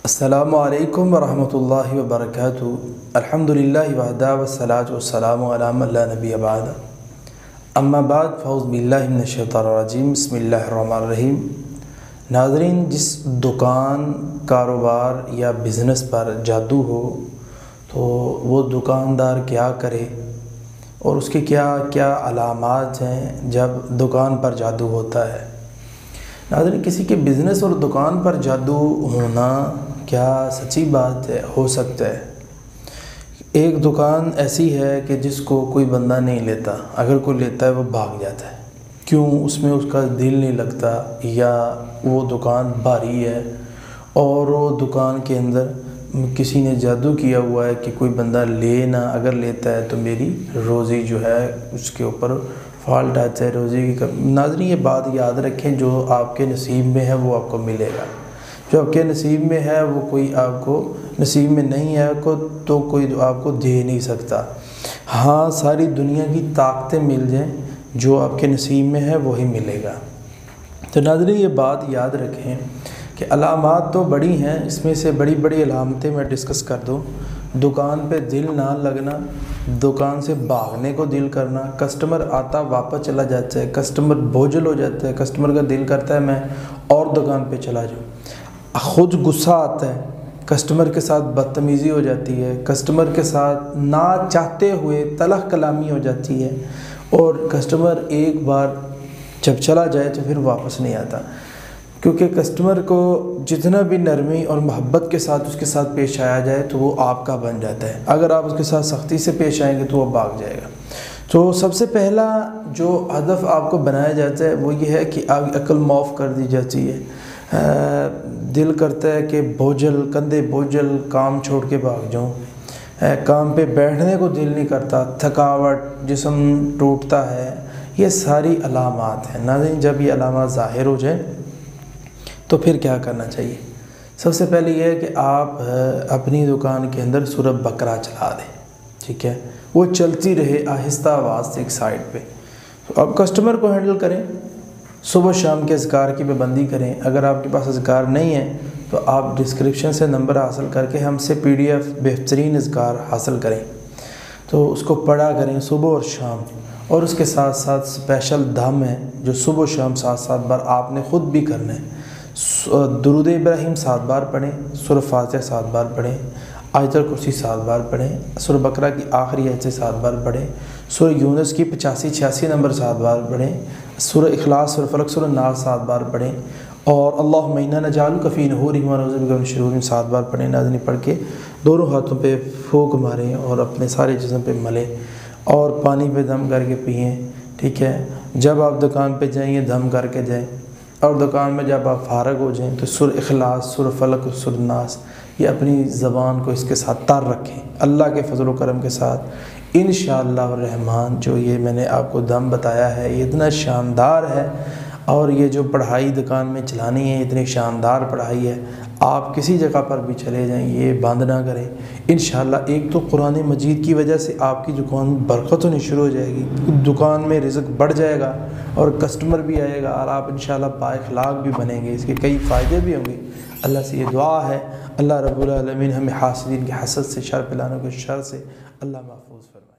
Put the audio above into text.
السلام علیکم ورحمۃ اللہ وبرکاتہ۔ الحمدللہ وحدہ والصلاۃ والسلام علی من لا نبی بعد، اما بعد فاعوذ باللہ من الشیطان الرجیم، بسم اللہ الرحمن الرحیم۔ ناظرین، جس دکان، کاروبار یا بزنس پر جادو ہو تو وہ دکاندار کیا کرے اور اس کے کیا کیا علامات ہیں جب دکان پر جادو ہوتا ہے؟ ناظرین، کسی کے بزنس اور دکان پر جادو ہونا کیا سچی بات ہے؟ ہو سکتا ہے۔ ایک دکان ایسی ہے کہ جس کو کوئی بندہ نہیں لیتا، اگر کوئی لیتا ہے وہ بھاگ جاتا ہے۔ کیوں؟ اس میں اس کا دل نہیں لگتا، یا وہ دکان بھاری ہے اور وہ دکان کے اندر کسی نے جادو کیا ہوا ہے کہ کوئی بندہ لے نہ، اگر لیتا ہے تو میری روزی جو ہے اس کے اوپر فالٹ آتا ہے، روزی کی ناظرین یہ بات یاد رکھیں، جو آپ کے نصیب میں ہے وہ آپ کو ملے گا، جو آپ کے نصیب میں ہے وہ کوئی آپ کو نصیب میں نہیں ہے تو کوئی آپ کو دے نہیں سکتا۔ ہاں، ساری دنیا کی طاقتیں مل جائیں، جو آپ کے نصیب میں ہے وہی ملے گا۔ تو ناظرین یہ بات یاد رکھیں کہ علامات تو بڑی ہیں، اس میں سے بڑی بڑی علامتیں میں ڈسکس کر دوں۔ دکان پہ دل نہ لگنا، دکان سے بھاگنے کو دل کرنا، کسٹمر آتا واپس چلا جاتا ہے، کسٹمر بوجھل ہو جاتا ہے، کسٹمر کا دل کرتا ہے میں اور دکان پہ چلا جاؤں، خود غصہ آتا ہے، کسٹمر کے ساتھ بدتمیزی ہو جاتی ہے، کسٹمر کے ساتھ نہ چاہتے ہوئے تلخ کلامی ہو جاتی ہے، اور کسٹمر ایک بار جب چلا جائے تو پھر واپس نہیں آتا، کیونکہ کسٹمر کو جتنا بھی نرمی اور محبت کے ساتھ اس کے ساتھ پیش آیا جائے تو وہ آپ کا بن جاتا ہے، اگر آپ اس کے ساتھ سختی سے پیش آئیں گے تو وہ بھاگ جائے گا۔ تو سب سے پہلا جو ہدف آپ کو بنایا جاتا ہے وہ یہ ہے کہ آپ عقل معاف کر دی جاتی ہے۔ دل کرتا ہے کہ بوجھل، کندھے بوجھل، کام چھوڑ کے بھاگ جاؤں، کام پہ بیٹھنے کو دل نہیں کرتا، تھکاوٹ، جسم ٹوٹتا ہے، یہ ساری علامات ہیں۔ ناظرین جب یہ علامات ظاہر ہو جائیں تو پھر کیا کرنا چاہیے؟ سب سے پہلے یہ ہے کہ آپ اپنی دکان کے اندر سورہ بقرہ چلا دیں، ٹھیک ہے؟ وہ چلتی رہے آہستہ آواز سے ایک سائڈ پہ، تو آپ کسٹمر کو ہینڈل کریں، صبح شام کے اذکار کی پابندی کریں۔ اگر آپ کے پاس اذکار نہیں ہے تو آپ ڈسکرپشن سے نمبر حاصل کر کے ہم سے PDF بہترین اذکار حاصل کریں، تو اس کو پڑھا کریں صبح اور شام، اور اس کے ساتھ ساتھ اسپیشل دھم ہے جو صبح و شام 7 بار آپ نے خود بھی کرنا ہے۔ درود ابراہیم 7 بار پڑھیں، سورہ فاتحہ 7 بار پڑھیں، آیت الکرسی 7 بار پڑھیں، سورہ بقرہ کی آخری آیت سے 7 بار پڑھیں، سورہ یونس کی 85-86 نمبر 7 بار پڑھیں، سورہ اخلاص، سورہ فلق، سورہ ناس 7 بار پڑھیں، اور اللہم انا نجعلک فی نحورہم ونعوذ بک من شرورہم 7 بار پڑھیں۔ ناظرین پڑھ کے دونوں ہاتھوں پہ پھونک ماریں اور اپنے سارے جسم پہ ملیں اور پانی پہ دم کر کے پئیں، ٹھیک ہے؟ جب آپ دکان پہ جائیں یہ دم کر کے جائیں، اور دکان میں جب آپ فارغ ہو جائیں تو سورہ اخلاص، سورہ فلق، سورہ ناس یہ اپنی زبان کو اس کے ساتھ تار رکھیں۔ اللہ کے فضل و کرم کے ساتھ انشاءاللہ الرحمن جو یہ میں نے آپ کو دم بتایا ہے یہ اتنا شاندار ہے، اور یہ جو پڑھائی دکان میں چلانی ہے اتنی شاندار پڑھائی ہے، آپ کسی جگہ پر بھی چلے جائیں یہ بند نہ کریں۔ انشاءاللہ ایک تو قرآن مجید کی وجہ سے آپ کی دکان برکت ہونی شروع ہو جائے گی، دکان میں رزق بڑھ جائے گا اور کسٹمر بھی آئے گا، اور آپ انشاءاللہ بااخلاق بھی بنیں گے، اس کے کئی فائدے بھی ہوں گے۔ اللہ سے یہ دعا ہے، اللہ رب العالمین ہمیں حاسدین کے حسد سے، شر پلانے کے شر سے اللہ محفوظ فرمائے۔